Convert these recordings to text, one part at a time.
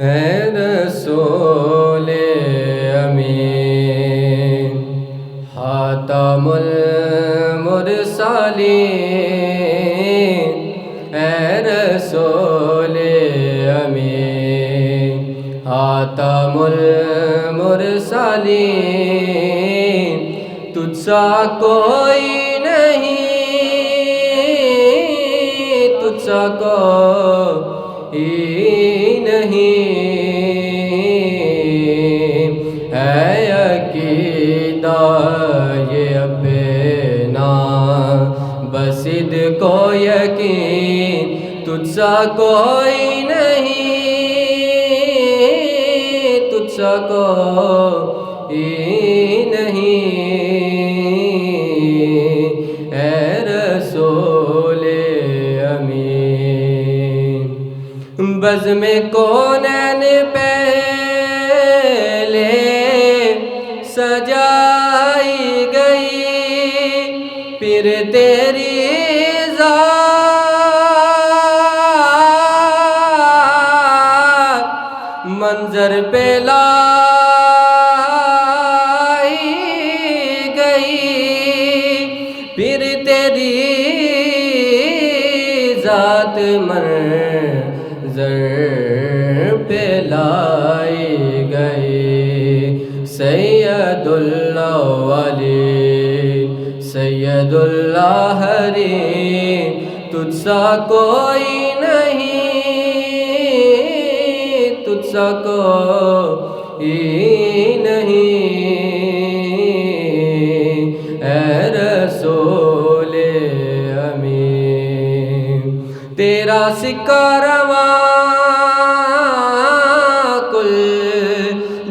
اے رسول امین خاتم المرسلین، اے رسول امین خاتم المرسلین، تجھ سا کوئی نہیں، تجھ سا کوئی نہیں، ہے عقیدہ یہ اپنا بصدق و یقین، تجھ سا کوئی نہیں، تجھ سا کوئی نہیں، اے رسول امین۔ بزم کونین پہلے سجائی گئی، پھر تیری ذات منظر پہ لائی گئی، پھر تیری ذات منظر پہ لائی گئی۔ سید الاولین سید الاخرین، تجھ سا کوئی نہیں، تجھ سا کوئی نہیں، اے رسول امین۔ تیرا سکہ رواں کل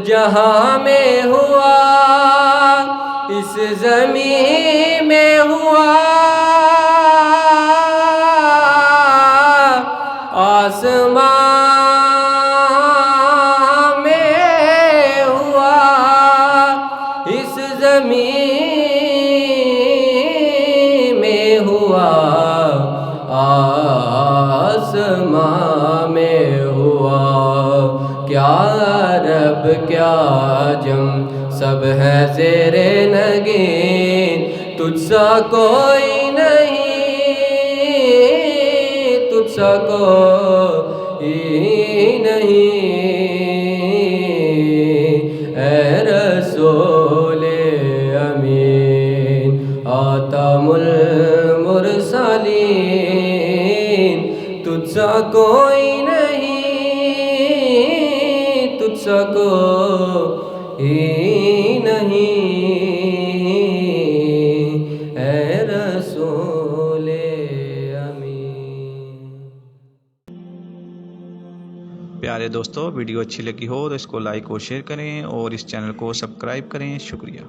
جہاں میں ہوا، اس زمین میں ہوا، آسمان میں ہوا، اس زمین میں ہوا، آسمان میں ہوا، کیا عرب کیا عجم سب ہے زیر نگین، تجھ سا کوئی نہیں، تجھ سا کوئی نہیں، اے رسول امین خاتم المرسلین، تجھ سا کوئی نہیں، تجھ سا کوئی نہیں، اے رسول امین۔ پیارے دوستو، ویڈیو اچھی لگی ہو تو اس کو لائک اور شیئر کریں اور اس چینل کو سبسکرائب کریں۔ شکریہ۔